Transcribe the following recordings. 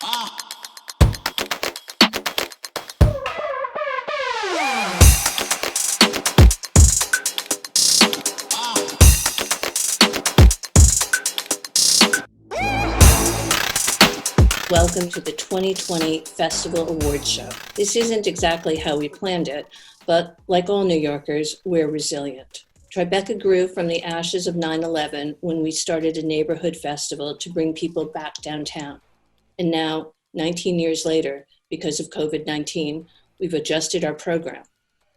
Welcome to the 2020 Festival Awards Show. This isn't exactly how we planned it, but like all New Yorkers, we're resilient. Tribeca grew from the ashes of 9/11 when we started a neighborhood festival to bring people back downtown. And now, 19 years later, because of COVID-19, we've adjusted our program,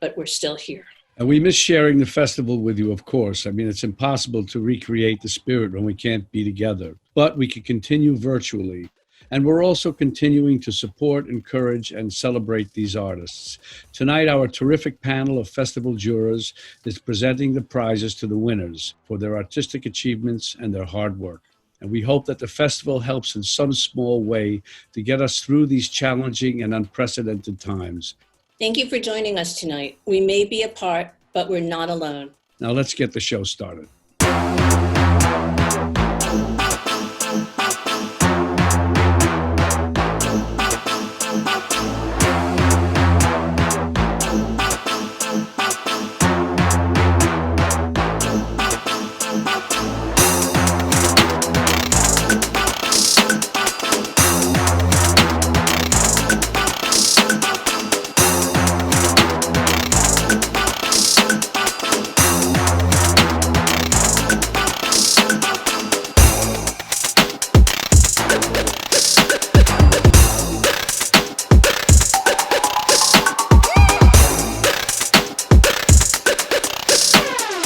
but we're still here. And we miss sharing the festival with you, of course. I mean, it's impossible to recreate the spirit when we can't be together, but we can continue virtually. And we're also continuing to support, encourage, and celebrate these artists. Tonight, our terrific panel of festival jurors is presenting the prizes to the winners for their artistic achievements and their hard work. And we hope that the festival helps in some small way to get us through these challenging and unprecedented times. Thank you for joining us tonight. We may be apart, but we're not alone. Now let's get the show started.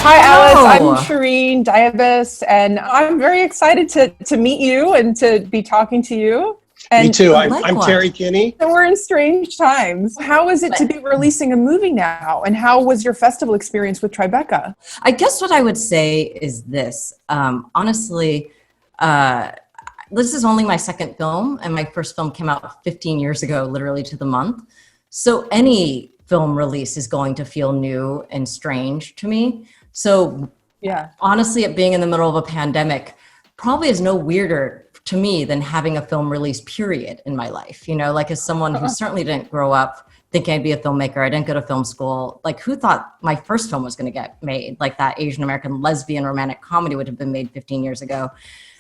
Hi, Alice. I'm Shireen Diabas, and I'm very excited to meet you and to be talking to you. And me too. I'm Terry Kinney. So we're in strange times. How is it to be releasing a movie now? And how was your festival experience with Tribeca? I guess what I would say is this. Honestly, this is only my second film, and my first film came out 15 years ago, literally to the month. So any film release is going to feel new and strange to me. So yeah, honestly, it being in the middle of a pandemic probably is no weirder to me than having a film release period in my life. You know, like as someone who certainly didn't grow up thinking I'd be a filmmaker, I didn't go to film school. Like who thought my first film was going to get made? Like that Asian American lesbian romantic comedy would have been made 15 years ago.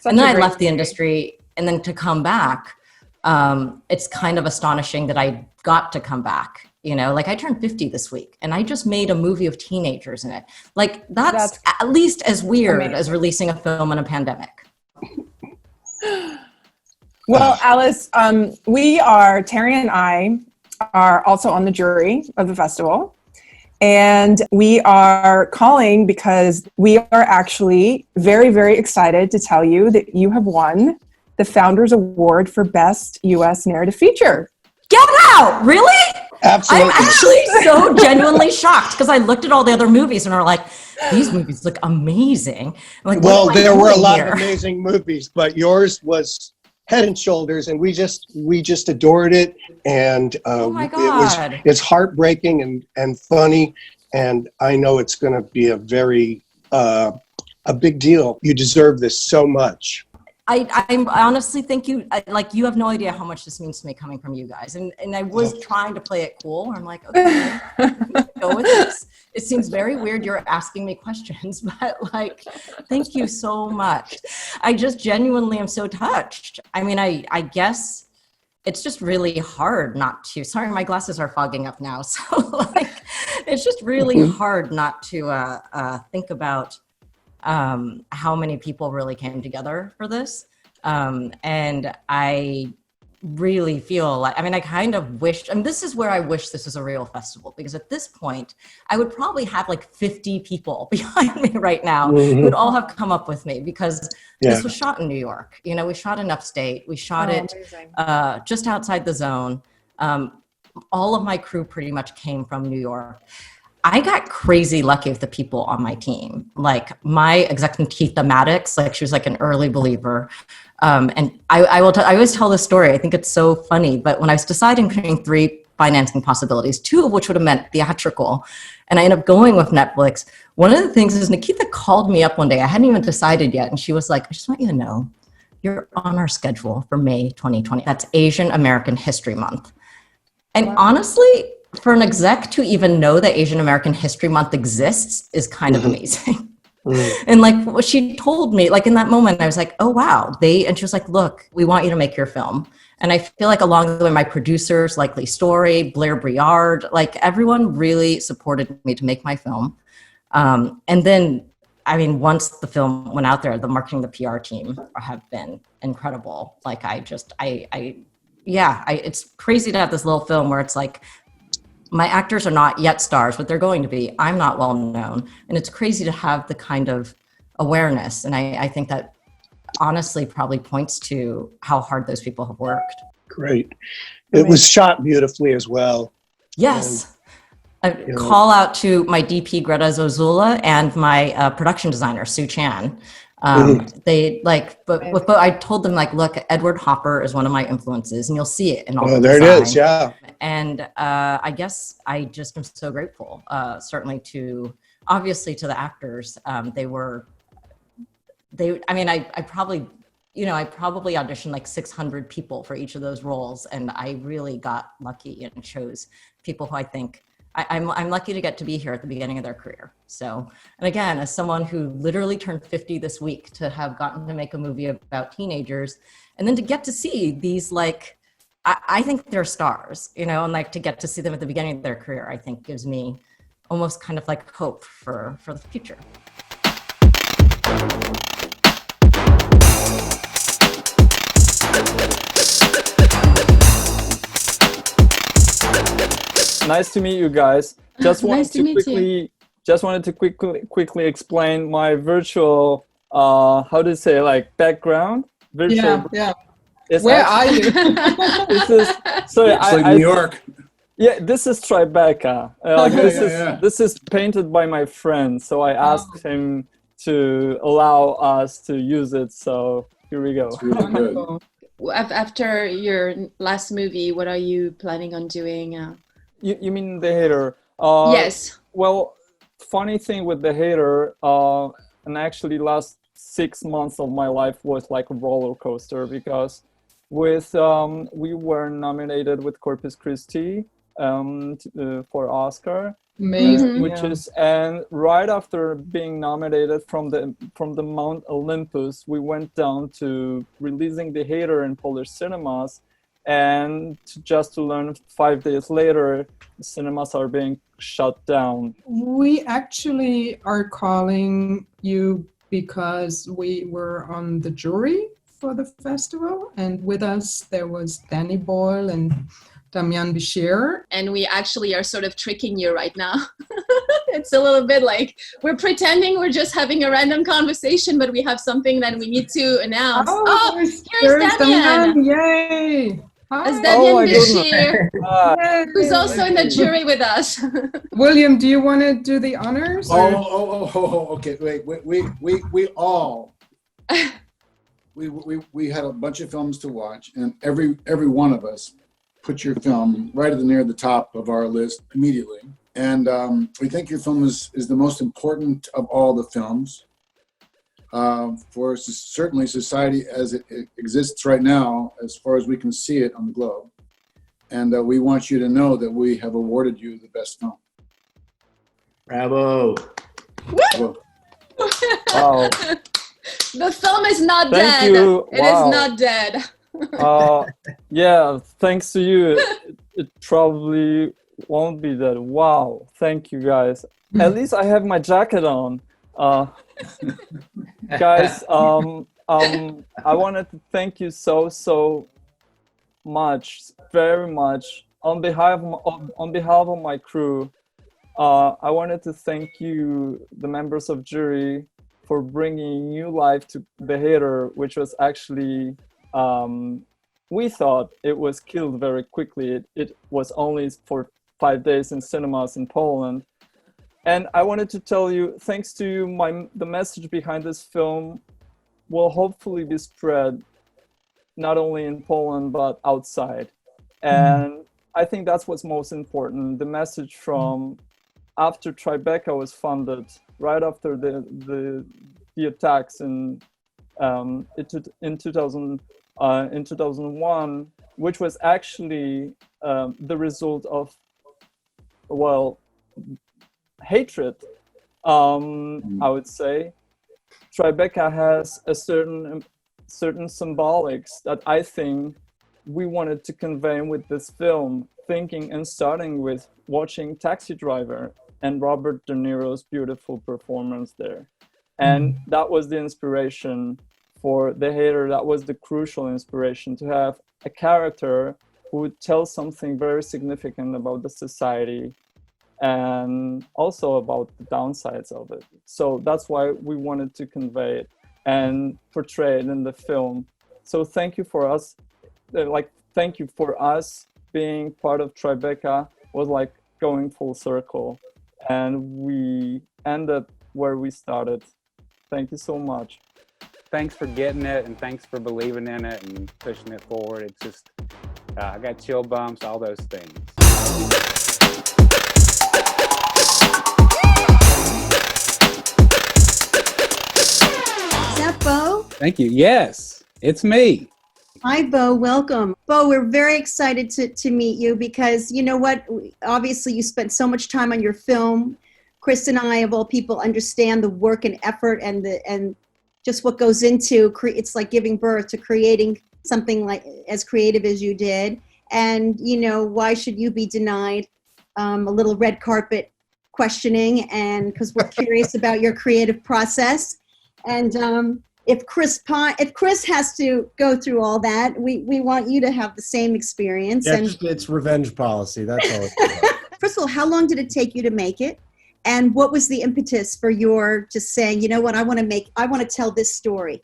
And then I left the industry, and then to come back, it's kind of astonishing that I got to come back. You know, like I turned 50 this week and I just made a movie of teenagers in it. Like that's at least as weird as releasing a film in a pandemic. Well, Alice, Terry and I are also on the jury of the festival. And we are calling because we are actually very, very excited to tell you that you have won the Founders Award for Best U.S. Narrative Feature. Get out! Really? Absolutely. I'm actually so genuinely shocked because I looked at all the other movies and are like, these movies look amazing. I'm like, well, there were a lot of amazing movies, but yours was head and shoulders, and we just adored it. And oh my God. It's heartbreaking and funny, and I know it's going to be a very a big deal. You deserve this so much. I honestly think you have no idea how much this means to me coming from you guys. And I was trying to play it cool. I'm like, okay, go with this. It seems very weird you're asking me questions, but like, thank you so much. I just genuinely am so touched. I mean, I guess it's just really hard not to, sorry, my glasses are fogging up now. So like, it's just really hard not to think about how many people really came together for this. And I really feel like, I mean, I kind of wish, and this is where I wish this was a real festival, because at this point, I would probably have like 50 people behind me right now who would all have come up with me, because this was shot in New York. You know, we shot in upstate, we shot it just outside the zone. All of my crew pretty much came from New York. I got crazy lucky with the people on my team. Like my executive Keitha Maddox, like she was like an early believer. And I always tell this story. I think it's so funny, but when I was deciding between 3 financing possibilities, 2 of which would have meant theatrical, and I ended up going with Netflix. One of the things is Nikita called me up one day. I hadn't even decided yet. And she was like, I just want you to know you're on our schedule for May 2020. That's Asian American History Month. And honestly, for an exec to even know that Asian American History Month exists is kind of amazing. And like what she told me, like in that moment, I was like, oh, wow. And she was like, look, we want you to make your film. And I feel like along the way, my producers, like Lee Story, Blair Briard, like everyone really supported me to make my film. And then, I mean, once the film went out there, the marketing, the PR team have been incredible. Like it's crazy to have this little film where it's like, my actors are not yet stars, but they're going to be. I'm not well known. And it's crazy to have the kind of awareness. And I think that honestly probably points to how hard those people have worked. Great. It was shot beautifully as well. Yes. A call out to my DP, Greta Zozula, and my production designer, Sue Chan. They like, but I told them like, look, Edward Hopper is one of my influences, and you'll see it in all the there design. it is, yeah. And I guess I just am so grateful, certainly obviously to the actors. I probably auditioned like 600 people for each of those roles, and I really got lucky and chose people who I think I'm lucky to get to be here at the beginning of their career. So, and again, as someone who literally turned 50 this week, to have gotten to make a movie about teenagers, and then to get to see these, like, I think they're stars, and like to get to see them at the beginning of their career, I think gives me almost kind of like hope for the future. Nice to meet you guys. Just wanted Nice to meet you. Just wanted to quickly explain my virtual background. Virtual. Yeah. Where are you? This is It's like New York. Yeah, this is Tribeca. This is painted by my friend, so I asked him to allow us to use it. So here we go. It's really good. After your last movie, what are you planning on doing? You mean The Hater? Yes. Well, funny thing with The Hater, and actually last 6 months of my life was like a roller coaster, because we were nominated with Corpus Christi for Oscar. Amazing. And right after being nominated from the Mount Olympus, we went down to releasing The Hater in Polish cinemas, and just to learn 5 days later, the cinemas are being shut down. We actually are calling you because we were on the jury for the festival, and with us there was Danny Boyle and Damian Bashir. And we actually are sort of tricking you right now. It's a little bit like we're pretending we're just having a random conversation, but we have something that we need to announce. Here's Damian. Yay! Hi. That's Damian Bashir, Hi. who's also in the jury with us. William, do you want to do the honors? Okay. Wait. We had a bunch of films to watch, and every one of us put your film right near the top of our list immediately. And we think your film is the most important of all the films for certainly society as it exists right now, as far as we can see it on the globe. And we want you to know that we have awarded you the best film. Bravo. Wow. The film is not Thank dead. you. It Wow. is not dead. Yeah, thanks to you, it probably won't be that. Wow, thank you guys. At least I have my jacket on. Guys, I wanted to thank you so much, very much, on behalf of my crew. I wanted to thank you, the members of jury, for bringing new life to The Hater, which was actually, we thought it was killed very quickly. It was only for 5 days in cinemas in Poland. And I wanted to tell you, thanks to you, the message behind this film will hopefully be spread not only in Poland, but outside. And I think that's what's most important. The message from after Tribeca was funded, right after the attacks in in 2001, which was actually the result of, well, hatred, I would say. Tribeca has a certain symbolics that I think we wanted to convey with this film, thinking and starting with watching Taxi Driver and Robert De Niro's beautiful performance there. And that was the inspiration for The Hater. That was the crucial inspiration, to have a character who would tell something very significant about the society and also about the downsides of it. So that's why we wanted to convey it and portray it in the film. So thank you for us, thank you for us being part of Tribeca was like going full circle, and we ended where we started. Thank you so much. Thanks for getting it, and thanks for believing in it and pushing it forward. It's just, I got chill bumps, all those things. Is that Bo? Thank you. Yes, it's me. Hi, Bo. Welcome. Bo, we're very excited to meet you because you know what? Obviously, you spent so much time on your film. Chris and I, of all people, understand the work and effort and just what goes into it's like giving birth to creating something like as creative as you did. And you know, why should you be denied a little red carpet questioning? And because we're curious about your creative process. And if Chris has to go through all that, we want you to have the same experience. Yeah, And it's revenge policy. That's all. It's first of all, how long did it take you to make it? And what was the impetus for your just saying, you know what, I want to tell this story?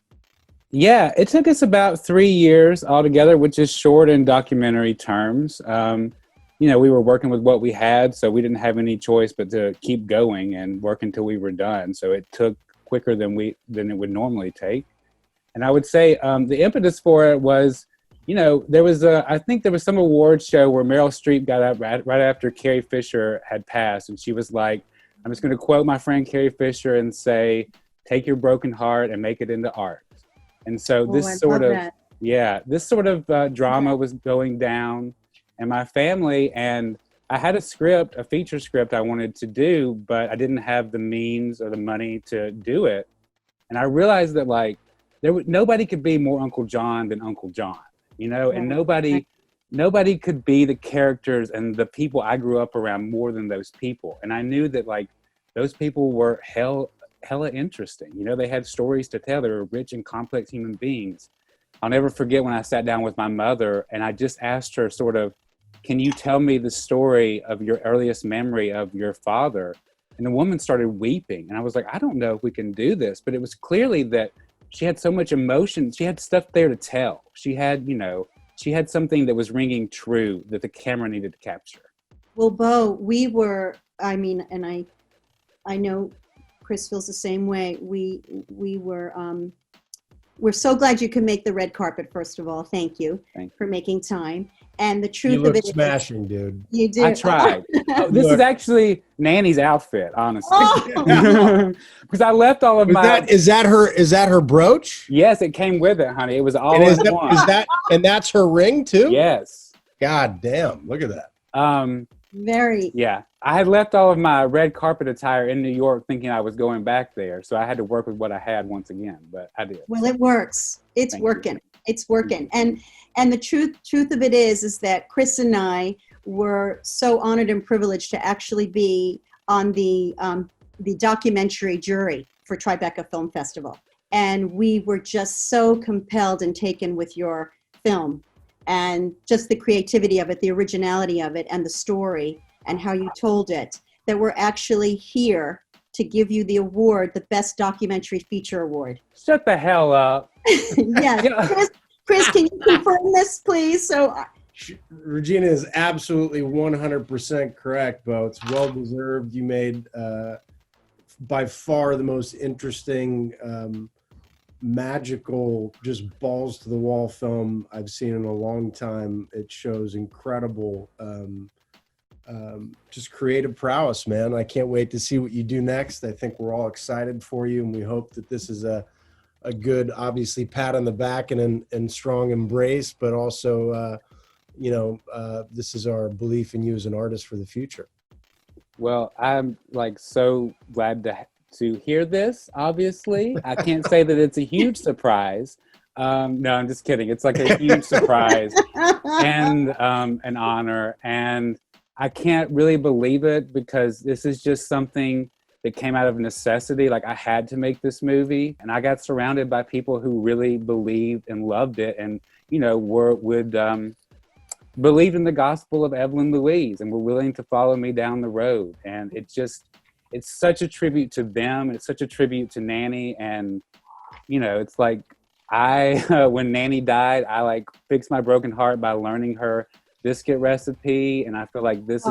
Yeah, it took us about 3 years altogether, which is short in documentary terms. You know, we were working with what we had, so we didn't have any choice but to keep going and work until we were done. So it took quicker than it would normally take. And I would say the impetus for it was, you know, I think there was some award show where Meryl Streep got up right after Carrie Fisher had passed, and she was like, I'm just going to quote my friend Carrie Fisher and say, take your broken heart and make it into art. And so this sort of drama was going down, and my family, and I had a feature script I wanted to do, but I didn't have the means or the money to do it. And I realized that nobody could be more Uncle John than Uncle John, you know, and nobody could be the characters and the people I grew up around more than those people. And I knew that those people were hella interesting. You know, they had stories to tell. They were rich and complex human beings. I'll never forget when I sat down with my mother and I just asked her sort of, can you tell me the story of your earliest memory of your father? And the woman started weeping. And I was like, I don't know if we can do this, but it was clearly that she had so much emotion. She had stuff there to tell. She had something that was ringing true that the camera needed to capture. Well, Bo, and I know Chris feels the same way. We're so glad you could make the red carpet, first of all. Thank you for making time. And the truth of it is, smashing, dude. You do. I tried. This is actually Nanny's outfit, honestly. Because I left all of my. Is that her brooch? Yes, it came with it, honey. It was all in one. And that's her ring too? Yes. God damn! Look at that. Very. Yeah, I had left all of my red carpet attire in New York, thinking I was going back there, so I had to work with what I had once again. But I did. Well, it works. It's working. It's working. And the truth of it is that Chris and I were so honored and privileged to actually be on the documentary jury for Tribeca Film Festival. And we were just so compelled and taken with your film and just the creativity of it, the originality of it, and the story and how you told it, that we're actually here to give you the award, the Best Documentary Feature Award. Shut the hell up. Yeah. Chris, can you confirm this, please? So, Regina is absolutely 100% correct, Bo. It's well deserved. You made by far the most interesting, magical, just balls to the wall film I've seen in a long time. It shows incredible, just creative prowess, man. I can't wait to see what you do next. I think we're all excited for you, and we hope that this is a a good, obviously, pat on the back and strong embrace, but also, this is our belief in you as an artist for the future. Well, I'm like so glad to hear this. Obviously, I can't say that it's a huge surprise. No, I'm just kidding. It's like a huge surprise and an honor, and I can't really believe it because this is just something that came out of necessity. Like I had to make this movie, and I got surrounded by people who really believed and loved it, and would believed in the gospel of Evelyn Louise and were willing to follow me down the road. And it's such a tribute to them. It's such a tribute to Nanny. And, it's like when Nanny died, I like fixed my broken heart by learning her biscuit recipe. And I feel like this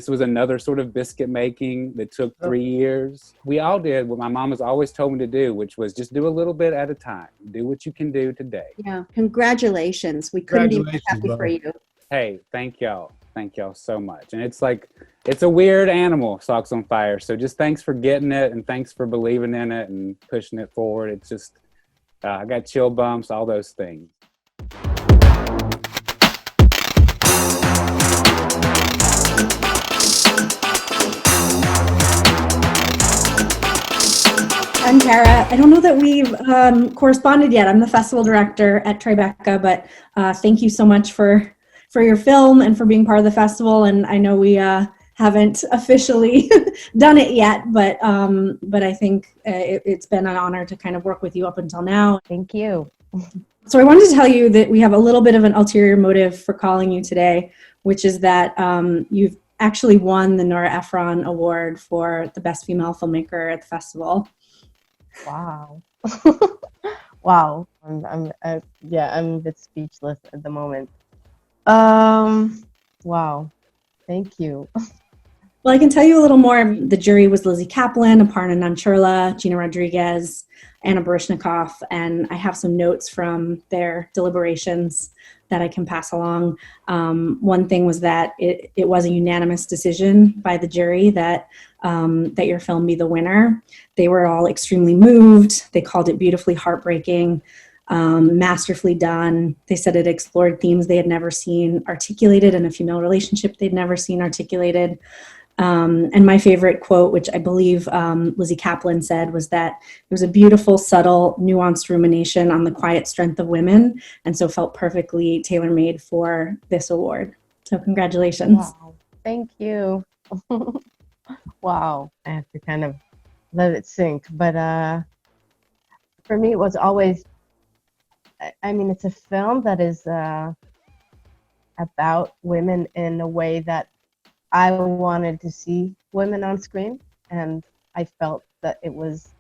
was another sort of biscuit making that took 3 years. We all did what my mom has always told me to do, which was just do a little bit at a time. Do what you can do today. Yeah. Congratulations. We couldn't be more happy for you. Hey, thank y'all. Thank y'all so much. And it's like, it's a weird animal, Socks on Fire. So just thanks for getting it and thanks for believing in it and pushing it forward. It's just, I got chill bumps, all those things. I'm Tara. I don't know that we've corresponded yet. I'm the festival director at Tribeca, but thank you so much for your film and for being part of the festival. And I know we haven't officially done it yet, but I think it's been an honor to kind of work with you up until now. Thank you. So I wanted to tell you that we have a little bit of an ulterior motive for calling you today, which is that you've actually won the Nora Ephron Award for the Best Female Filmmaker at the festival. Wow. Wow. I'm a bit speechless at the moment. Wow. Thank you. Well, I can tell you a little more. The jury was Lizzie Kaplan, Aparna Nancherla, Gina Rodriguez, Anna Baryshnikov, and I have some notes from their deliberations that I can pass along. One thing was that it was a unanimous decision by the jury that your film be the winner. They were all extremely moved. They called it beautifully heartbreaking, masterfully done. They said it explored themes they had never seen articulated in a female relationship they'd never seen articulated. And my favorite quote, which I believe Lizzie Kaplan said, was that it was a beautiful, subtle, nuanced rumination on the quiet strength of women, and so felt perfectly tailor-made for this award. So congratulations. Wow. Thank you. Wow. I have to kind of let it sink. But for me, it was always, it's a film that is about women in a way that I wanted to see women on screen, and I felt that it was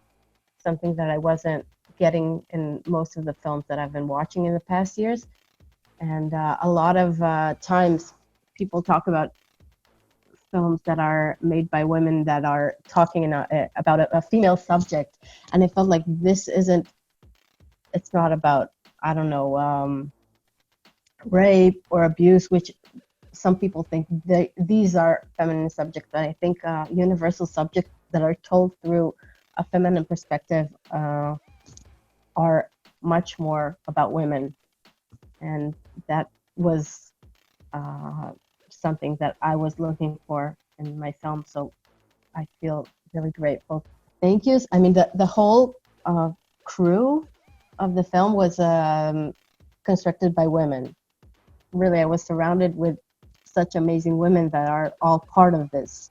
something that I wasn't getting in most of the films that I've been watching in the past years. And a lot of times people talk about films that are made by women that are talking about a female subject, and I felt like it's not about, rape or abuse, which some people think these are feminine subjects, but I think universal subjects that are told through a feminine perspective are much more about women. And that was something that I was looking for in my film, so I feel really grateful. Thank you. The whole crew of the film was constructed by women. Really, I was surrounded with such amazing women that are all part of this.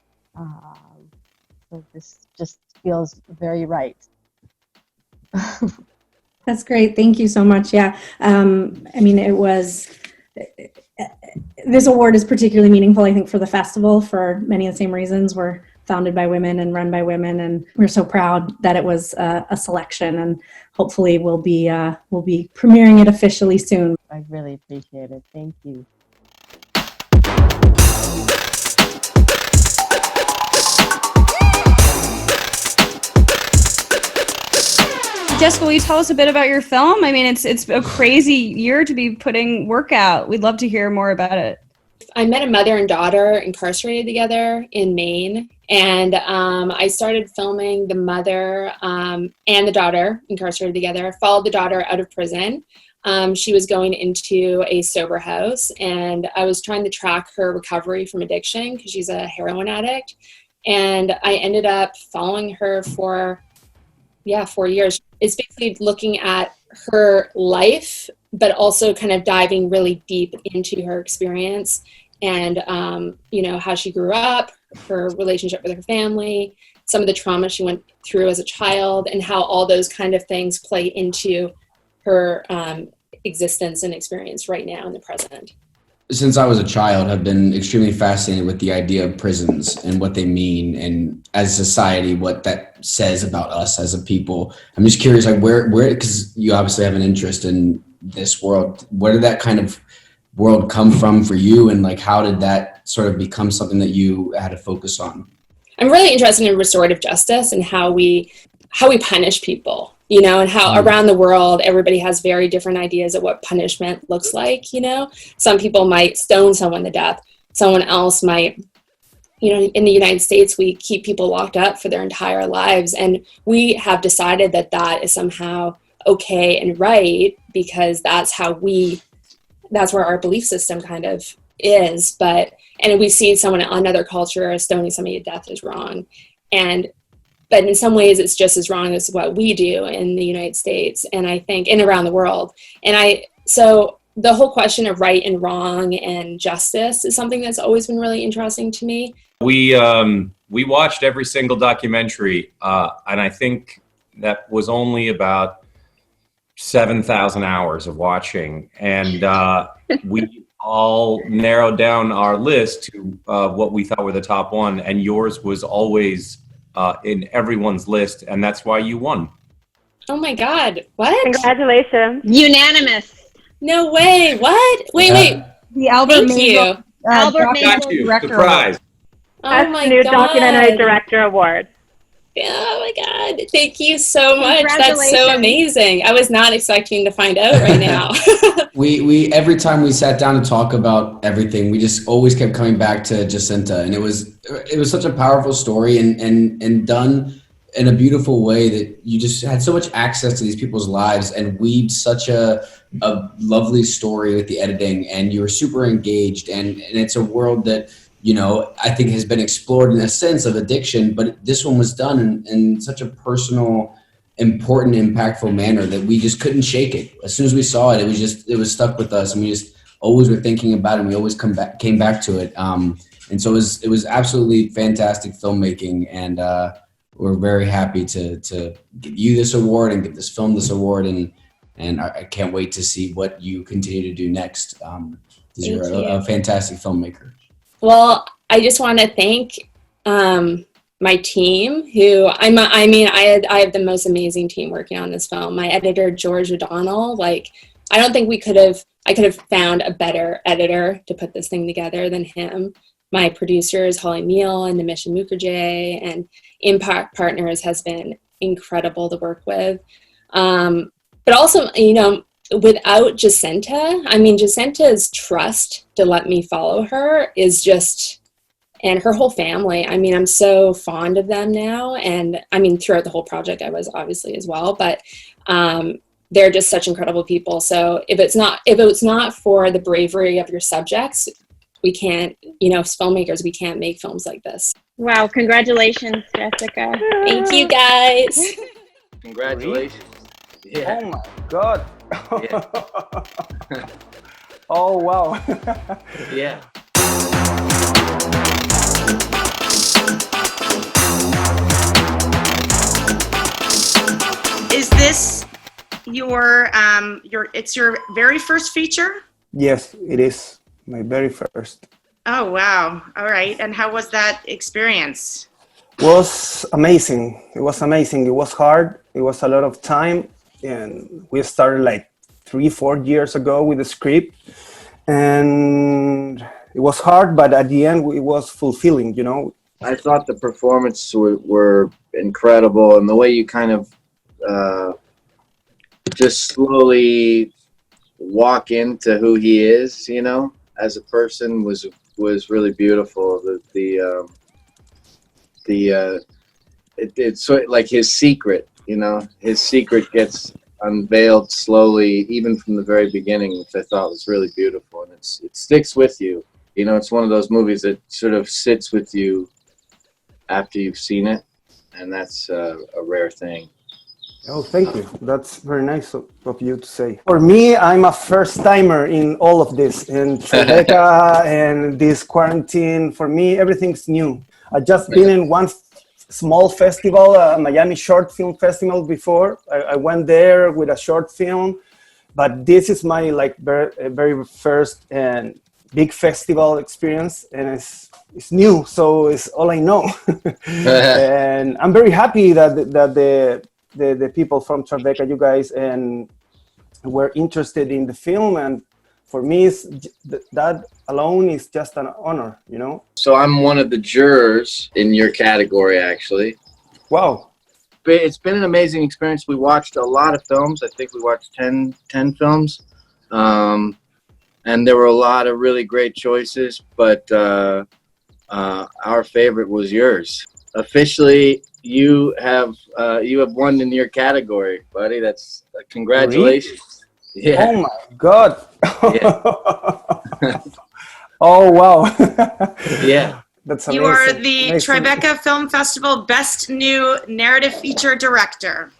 So this just feels very right. That's great. Thank you so much. Yeah. This award is particularly meaningful, I think, for the festival for many of the same reasons. We're founded by women and run by women, and we're so proud that it was a selection, and hopefully we'll be premiering it officially soon. I really appreciate it. Thank you. Jessica, will you tell us a bit about your film? It's a crazy year to be putting work out. We'd love to hear more about it. I met a mother and daughter incarcerated together in Maine, And I started filming the mother and the daughter incarcerated together. I followed the daughter out of prison. She was going into a sober house, and I was trying to track her recovery from addiction because she's a heroin addict. And I ended up following her for 4 years. It's basically looking at her life, but also kind of diving really deep into her experience and, how she grew up, her relationship with her family, some of the trauma she went through as a child, and how all those kind of things play into her existence and experience right now in the present. Since I was a child, I've been extremely fascinated with the idea of prisons and what they mean, and as a society, what that says about us as a people. I'm just curious, like where, because you obviously have an interest in this world. Where did that kind of world come from for you, and like how did that sort of become something that you had to focus on? I'm really interested in restorative justice and how we punish people. And how around the world, everybody has very different ideas of what punishment looks like, Some people might stone someone to death. Someone else might, in the United States, we keep people locked up for their entire lives. And we have decided that that is somehow okay and right because that's where our belief system kind of is. And we see someone, another culture, stoning somebody to death is wrong. But in some ways, it's just as wrong as what we do in the United States, and I think, and around the world. So the whole question of right and wrong and justice is something that's always been really interesting to me. We watched every single documentary, and I think that was only about 7,000 hours of watching, and we all narrowed down our list to what we thought were the top one, and yours was always in everyone's list, and that's why you won. Oh my God, what? Congratulations. Unanimous. No way, what? Wait. The Albert Mazel, Albert Got you, Director the prize. Oh my new God. Documentary Director Award. Oh my God, thank you so much. That's so amazing. I was not expecting to find out right now. We every time we sat down to talk about everything, we just always kept coming back to Jacinta, and it was such a powerful story and done in a beautiful way that you just had so much access to these people's lives and weaved such a lovely story with the editing, and you were super engaged, and it's a world that I think has been explored in a sense of addiction, but this one was done in such a personal, important, impactful manner that we just couldn't shake it. As soon as we saw it, it was stuck with us, and we just always were thinking about it, and we always came back to it. And so it was absolutely fantastic filmmaking, and we're very happy to give you this award and give this film this award, and I can't wait to see what you continue to do next. You're a fantastic filmmaker. Well, I just want to thank my team, who I have the most amazing team working on this film. My editor, George O'Donnell, I don't think I could have found a better editor to put this thing together than him. My producers, Holly Meal and Nimisha Mukherjee, and Impact Partners has been incredible to work with. But also, without Jacinta, Jacinta's trust to let me follow her is just, and her whole family, I'm so fond of them now. And throughout the whole project, I was obviously as well, but they're just such incredible people. So if it's not for the bravery of your subjects, we can't, as filmmakers, we can't make films like this. Wow, congratulations, Jessica. Thank you, guys. Congratulations. Yeah. Oh my God. Yeah. Oh, wow. Yeah. Is this your very first feature? Yes, it is my very first. Oh, wow. All right. And how was that experience? Was amazing. It was amazing. It was hard. It was a lot of time. And we started like 3-4 years ago with the script. And it was hard, but at the end, it was fulfilling, I thought the performances were incredible. And the way you kind of just slowly walk into who he is, as a person was really beautiful. The it's sort of like his secret, you know, his secret gets unveiled slowly, even from the very beginning, which I thought was really beautiful, and it sticks with you. You know, it's one of those movies that sort of sits with you after you've seen it, and that's a rare thing. Oh, thank you. That's very nice of you to say. For me, I'm a first timer in all of this, in Tribeca and this quarantine. For me, everything's new. I just been in one small festival, Miami Short Film Festival before. I went there with a short film, but this is my like very first and big festival experience, and it's new, so it's all I know. And I'm very happy that the people from Tribeca, you guys, and were interested in the film, and for me, that alone is just an honor, you know? So I'm one of the jurors in your category, actually. Wow. It's been an amazing experience. We watched a lot of films. I think we watched 10 films. And there were a lot of really great choices, but our favorite was yours. Officially, you have won in your category, buddy. That's congratulations. Really? Yeah. Oh my God. Yeah. Oh wow. Yeah. That's amazing. You are the Amazing. Tribeca Film Festival Best New Narrative Feature Director.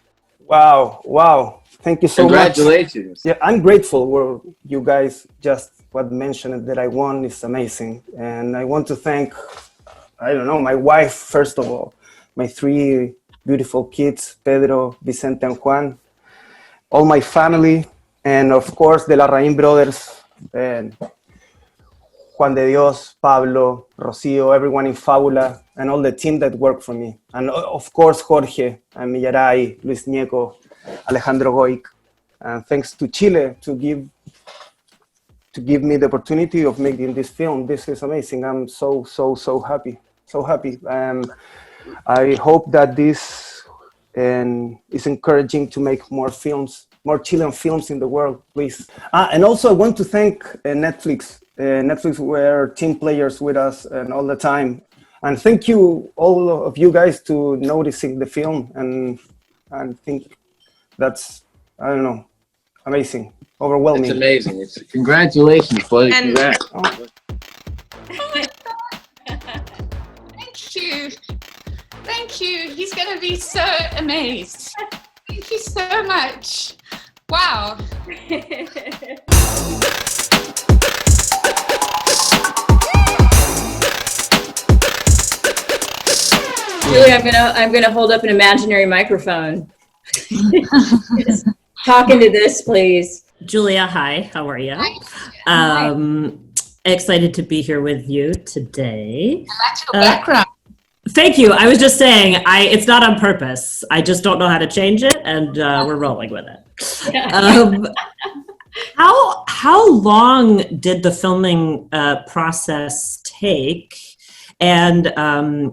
Wow. Wow. Thank you so Congratulations. much. Yeah, I'm grateful. Where you guys just mentioned that I won is amazing. And I want to thank, I don't know, my wife, first of all, my 3 beautiful kids, Pedro, Vicente, and Juan, all my family, and of course, the Larraín brothers, and Juan de Dios, Pablo, Rocío, everyone in Fábula, and all the team that worked for me. And of course, Jorge, and Millaray, Luis Ñeco, Alejandro Goic. And thanks to Chile to give me the opportunity of making this film. This is amazing. I'm so happy. So happy. I hope that this is encouraging to make more films, more Chilean films in the world, please. And also I want to thank Netflix. Netflix were team players with us and all the time. And thank you, all of you guys, to noticing the film and think that's, I don't know, amazing, overwhelming. It's amazing. Congratulations, buddy. And- Congrats. Thank you. Thank you. He's going to be so amazed. Thank you so much. Wow. Julie, I'm gonna hold up an imaginary microphone. Talk into this, please. Julia, hi. How are you? Excited to be here with you today. I like your background. Thank you. I was just saying, it's not on purpose. I just don't know how to change it, and we're rolling with it. How long did the filming process take? And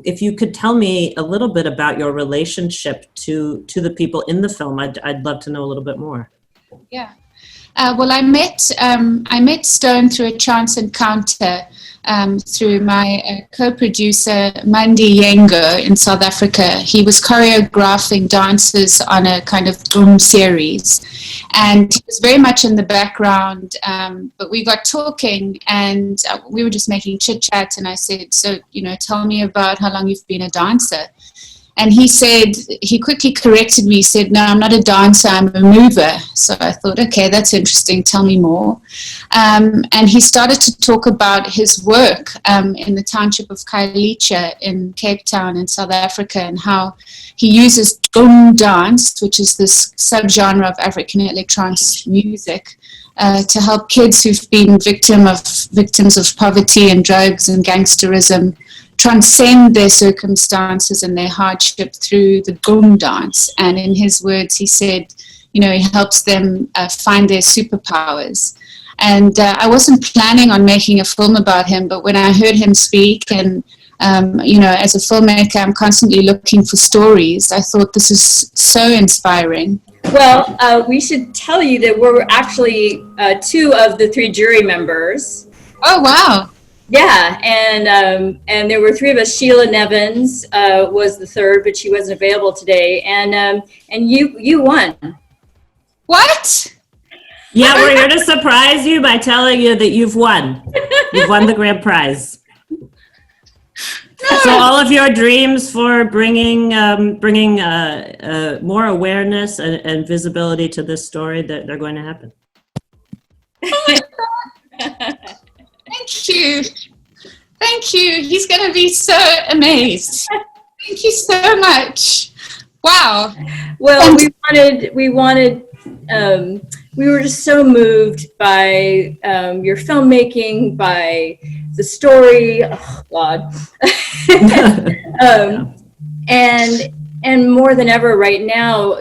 if you could tell me a little bit about your relationship to the people in the film, I'd love to know a little bit more. Yeah. Well, I met Stone through a chance encounter through my co-producer Mandi Yengo in South Africa. He was choreographing dancers on a kind of boom series, and he was very much in the background. But we got talking, and we were just making chit chat. And I said, "So, tell me about how long you've been a dancer." And he quickly corrected me, said, "No, I'm not a dancer, I'm a mover." So I thought, okay, that's interesting, tell me more. And he started to talk about his work in the township of Khayelitsha in Cape Town in South Africa, and how he uses boom dance, which is this subgenre of African electronic music, to help kids who've been victims of poverty and drugs and gangsterism transcend their circumstances and their hardship through the boom dance. And in his words, he said, he helps them find their superpowers. And I wasn't planning on making a film about him, but when I heard him speak, and as a filmmaker, I'm constantly looking for stories, I thought this is so inspiring. Well, we should tell you that we're actually 2 of the 3 jury members. Oh, wow. Yeah, and there were three of us. Sheila Nevins was the third, but she wasn't available today. And you won. What? Yeah, we're here to surprise you by telling you that you've won. You've won the grand prize. So all of your dreams for bringing more awareness and visibility to this story, that they're going to happen. Thank you. Thank you. He's going to be so amazed. Thank you so much. Wow. Well, we were just so moved by your filmmaking, by the story. Oh God. And more than ever right now,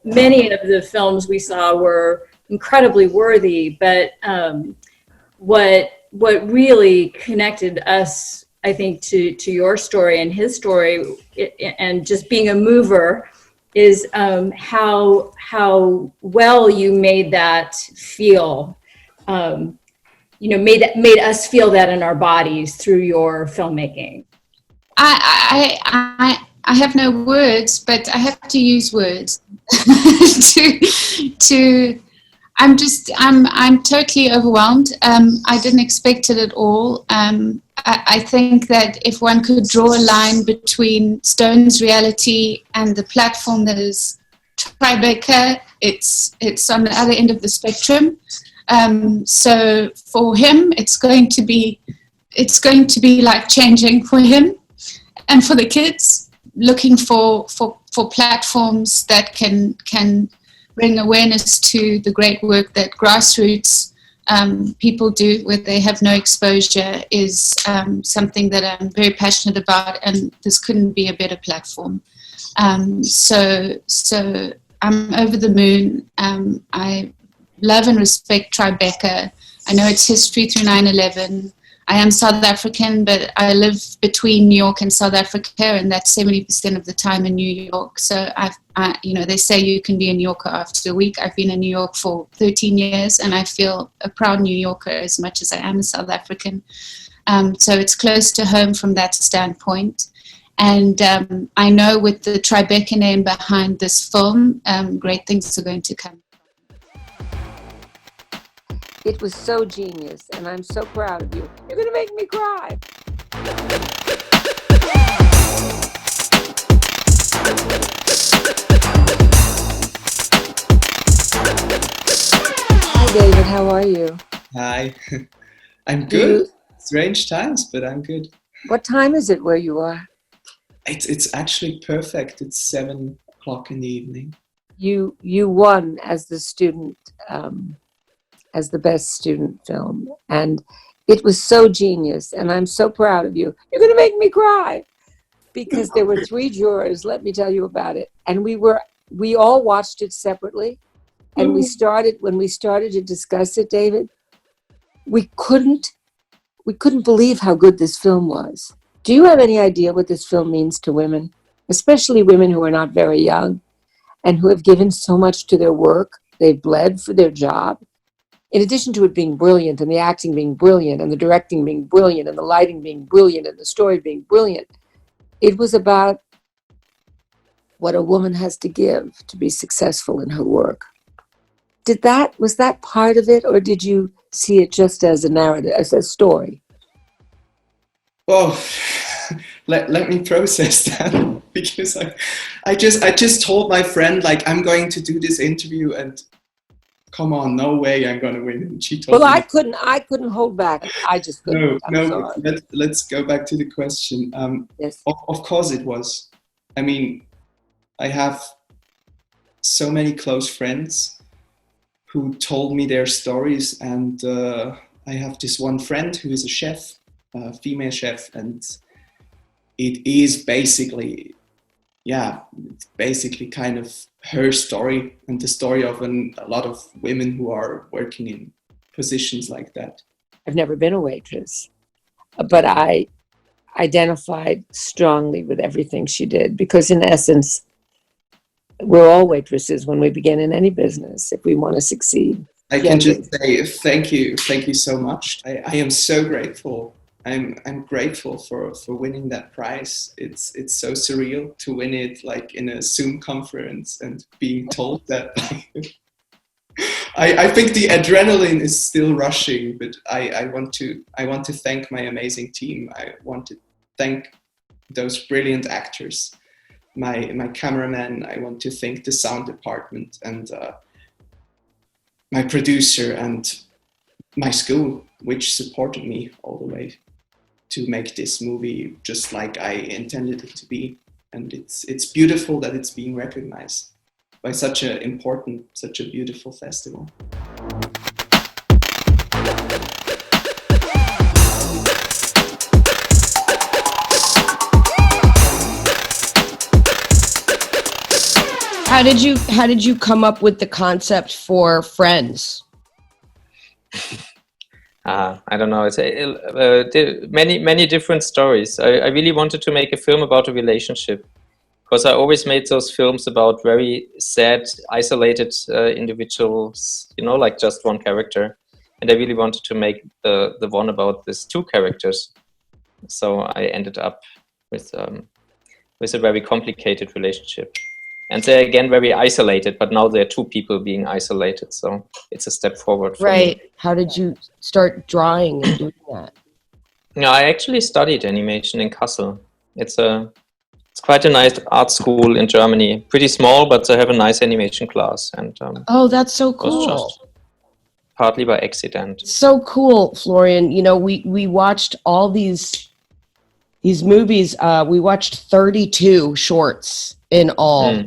many of the films we saw were incredibly worthy, but what really connected us, I think, to your story and his story, and just being a mover, is how well you made that feel. Made us feel that in our bodies through your filmmaking. I have no words, but I have to use words to I'm totally overwhelmed. I didn't expect it at all. I think that if one could draw a line between Stone's reality and the platform that is Tribeca, it's on the other end of the spectrum. So for him, it's going to be life-changing for him, and for the kids, looking for platforms that can bring awareness to the great work that grassroots people do where they have no exposure is something that I'm very passionate about, and this couldn't be a better platform. So I'm over the moon. I love and respect Tribeca. I know its history through 9/11. I am South African, but I live between New York and South Africa, and that's 70% of the time in New York. So they say you can be a New Yorker after a week. I've been in New York for 13 years, and I feel a proud New Yorker as much as I am a South African. So it's close to home from that standpoint. And I know with the Tribeca name behind this film, great things are going to come. It was so genius, and I'm so proud of you. You're going to make me cry. Hi, David. How are you? Hi. I'm good. Strange times, but I'm good. What time is it where you are? It's actually perfect. It's 7 o'clock in the evening. You won as the student, as the best student film, and it was so genius, and I'm so proud of you. You're going to make me cry, because there were 3 jurors, let me tell you about it, and we all watched it separately, and when we started to discuss it, David, we couldn't believe how good this film was. Do you have any idea what this film means to women, especially women who are not very young and who have given so much to their work? They've bled for their job. In addition to it being brilliant, and the acting being brilliant, and the directing being brilliant, and the lighting being brilliant, and the story being brilliant, it was about what a woman has to give to be successful in her work. Was that part of it, or did you see it just as a narrative, as a story? Oh, let me process that, because I just told my friend, like, I'm going to do this interview, and come on, no way I'm going to win. And she told me. Well, I couldn't hold back. I just couldn't. No. Let's go back to the question. Yes. Of course it was. I mean, I have so many close friends who told me their stories, and I have this one friend who is a chef, a female chef, and it is basically kind of her story and the story of a lot of women who are working in positions like that. I've never been a waitress, but I identified strongly with everything she did, because in essence, we're all waitresses when we begin in any business if we want to succeed. I can just say thank you so much. I am so grateful. I'm grateful for winning that prize. It's so surreal to win it like in a Zoom conference and being told that. I think the adrenaline is still rushing, but I want to thank my amazing team. I want to thank those brilliant actors, my cameraman. I want to thank the sound department and my producer and my school, which supported me all the way to make this movie just like I intended it to be. And it's beautiful that it's being recognized by such a beautiful festival. How did you come up with the concept for Friends? I don't know. It's many different stories. I really wanted to make a film about a relationship, because I always made those films about very sad, isolated individuals, you know, like just one character. And I really wanted to make the one about these two characters. So I ended up with a very complicated relationship. And they're again very isolated, but now they're two people being isolated. So it's a step forward for me. How did you start drawing and doing that? No, I actually studied animation in Kassel. It's quite a nice art school in Germany. Pretty small, but they have a nice animation class. And oh, that's so it was cool. just partly by accident. So cool, Florian. You know, we watched all these movies. We watched 32 shorts in all.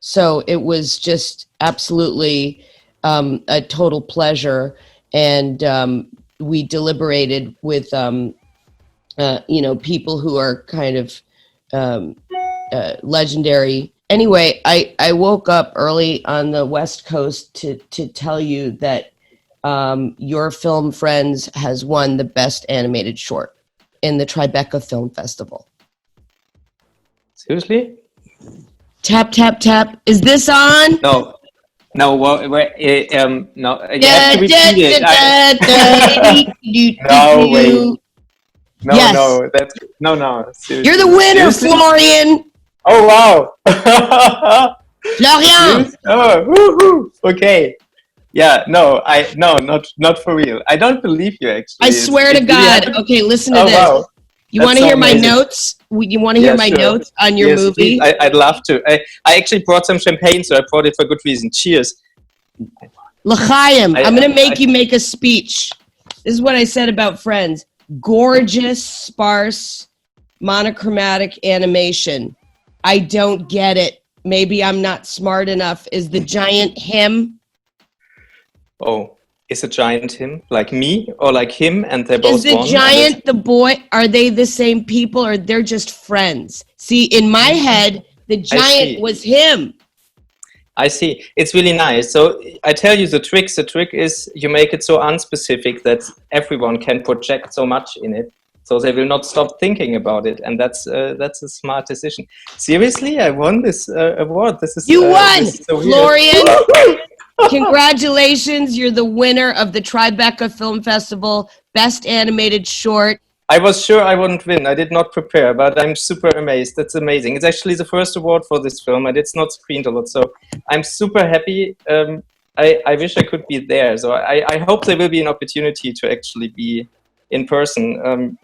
So it was just absolutely a total pleasure. And we deliberated with, people who are kind of legendary. Anyway, I woke up early on the West Coast to tell you that your film Friends has won the best animated short in the Tribeca Film Festival. Seriously? Tap, tap, tap. Is this on? No. No, well, no. You have to repeat it. No, wait. No, Yes. no, that's no. Seriously. You're the winner, Seriously? Florian. Oh wow. Florian. Oh, woohoo. Okay. Yeah, not for real. I don't believe you actually. I swear to God. Okay, listen to this. Wow. You That's want to so hear my amazing. notes? You want to hear my sure. notes on your Yes, movie? please. I'd love to. I actually brought some champagne, so I brought it for good reason. Cheers. L'chaim, I'm going to make you make a speech. This is what I said about Friends. Gorgeous, sparse, monochromatic animation. I don't get it. Maybe I'm not smart enough. Is the giant him? Oh, is a giant him like me or like him, and they're both Is the one? giant the boy? Are they the same people or they're just friends? See, in my head, the giant was him. I see. It's really nice. So I tell you the trick. The trick is you make it so unspecific that everyone can project so much in it, so they will not stop thinking about it. And that's a smart decision. Seriously, I won this award. This is You won, this is so weird. Florian. Congratulations. You're the winner of the Tribeca Film Festival Best Animated Short. I was sure I wouldn't win. I did not prepare, but I'm super amazed. That's amazing. It's actually the first award for this film, and it's not screened a lot, so I'm super happy. I wish I could be there. So I hope there will be an opportunity to actually be in person.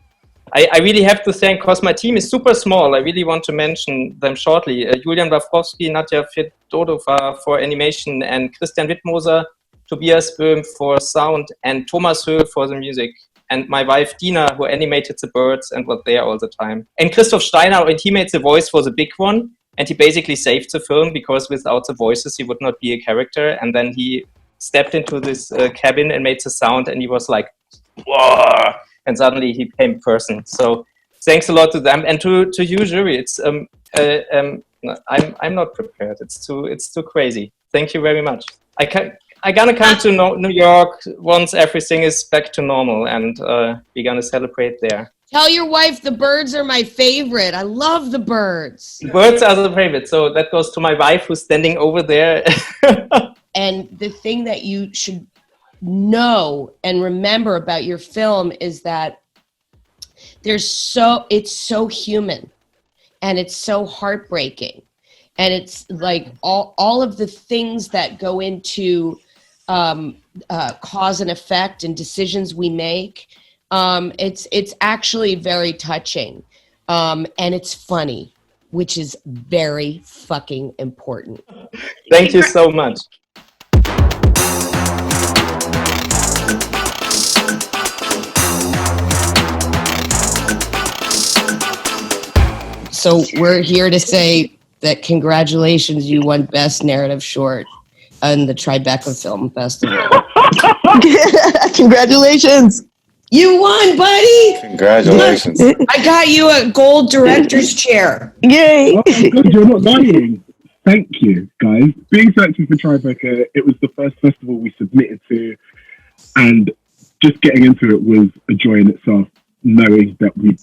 I really have to thank, because my team is super small. I really want to mention them shortly. Julian Wawrowski, Nadja Fedorova for animation, and Christian Wittmoser, Tobias Böhm for sound, and Thomas Höhl for the music. And my wife, Dina, who animated the birds and was there all the time. And Christoph Steiner, and he made the voice for the big one. And he basically saved the film, because without the voices, he would not be a character. And then he stepped into this cabin and made the sound, and he was like, whoa! And suddenly he became a person. So thanks a lot to them. And to you, jury. It's I'm not prepared. It's too crazy. Thank you very much. I'm gonna come to New York once everything is back to normal, and we're gonna celebrate there. Tell your wife the birds are my favorite. I love the birds. Birds are the favorite, so that goes to my wife who's standing over there. And the thing that you should know and remember about your film is that it's so human and it's so heartbreaking. And it's like all of the things that go into cause and effect and decisions we make. It's actually very touching. And it's funny, which is very fucking important. Thank you so much. So we're here to say that congratulations, you won Best Narrative Short on the Tribeca Film Festival. Congratulations. You won, buddy. Congratulations. I got you a gold director's chair. Yay. Oh, good, you're not dying. Thank you, guys. Being selected for Tribeca, it was the first festival we submitted to, and just getting into it was a joy in itself, knowing that we'd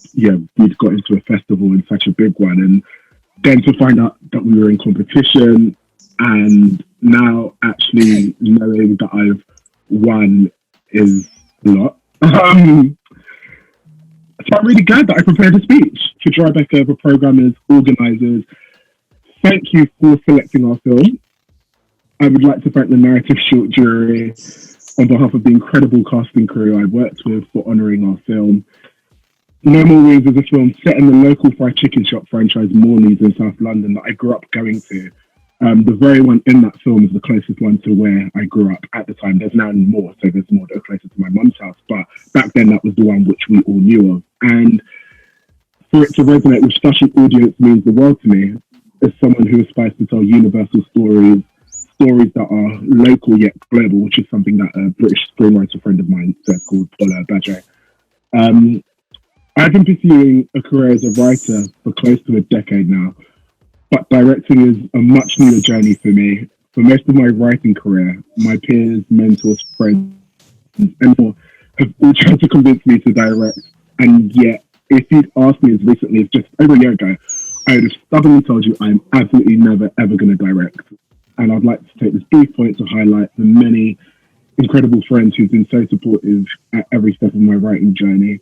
got into a festival and such a big one, and then to find out that we were in competition, and now actually knowing that I've won is a lot. So I'm really glad that I prepared a speech for Tribeca, the programmers, organisers. Thank you for selecting our film. I would like to thank the Narrative Short jury on behalf of the incredible cast and crew I worked with for honouring our film. No More Wings is a film set in the local fried chicken shop franchise Morley's in South London that I grew up going to. The very one in that film is the closest one to where I grew up at the time. There's now more, so there's more that are closer to my mum's house. But back then, that was the one which we all knew of. And for it to resonate with such an audience means the world to me, as someone who aspires to tell universal stories that are local yet global, which is something that a British screenwriter friend of mine said called Paula Badger. I've been pursuing a career as a writer for close to a decade now, but directing is a much newer journey for me. For most of my writing career, my peers, mentors, friends, and more have all tried to convince me to direct, and yet, if you'd asked me as recently as just over a year ago, I would have stubbornly told you I'm absolutely never, ever going to direct. And I'd like to take this brief point to highlight the many incredible friends who've been so supportive at every step of my writing journey.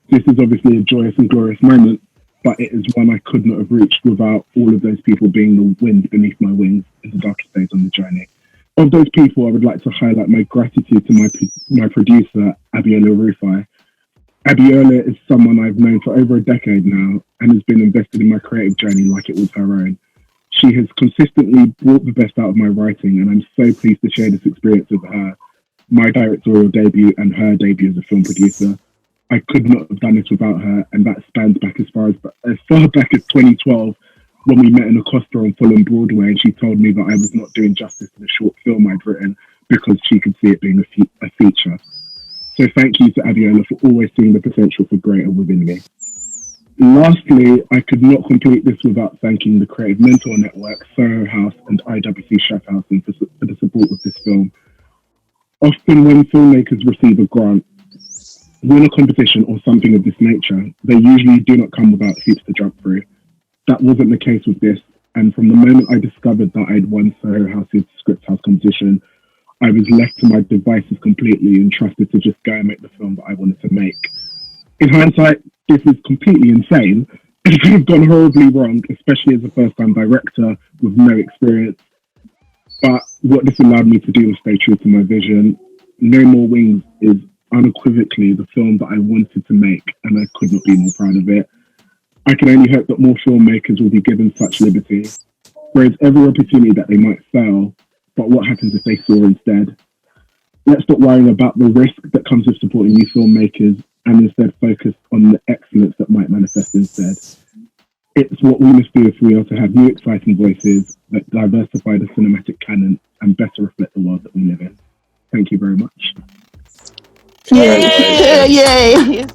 This is obviously a joyous and glorious moment, but it is one I could not have reached without all of those people being the wind beneath my wings in the darkest days on the journey. Of those people, I would like to highlight my gratitude to my producer, Abiola Rufai. Abiola is someone I've known for over a decade now and has been invested in my creative journey like it was her own. She has consistently brought the best out of my writing, and I'm so pleased to share this experience with her, my directorial debut and her debut as a film producer. I could not have done this without her, and that spans back as far back as 2012, when we met in a Costa on Fulham Broadway, and she told me that I was not doing justice to the short film I'd written because she could see it being a feature. So thank you to Abiola for always seeing the potential for greater within me. Lastly, I could not complete this without thanking the Creative Mentor Network, Soho House, and IWC Schaffhausen for the support of this film. Often when filmmakers receive a grant, win a competition or something of this nature, they usually do not come without hoops to jump through. That wasn't the case with this, and from the moment I discovered that I'd won Soho House's Script House competition, I was left to my devices completely and trusted to just go and make the film that I wanted to make. In hindsight, this is completely insane. It could have gone horribly wrong, especially as a first-time director with no experience. But what this allowed me to do was stay true to my vision. No More Wings is unequivocally the film that I wanted to make, and I could not be more proud of it. I can only hope that more filmmakers will be given such liberty. There is every opportunity that they might fail, but what happens if they soar instead? Let's stop worrying about the risk that comes with supporting new filmmakers and instead focus on the excellence that might manifest instead. It's what we must do if we are to have new exciting voices that diversify the cinematic canon and better reflect the world that we live in. Thank you very much. Yay! Yay!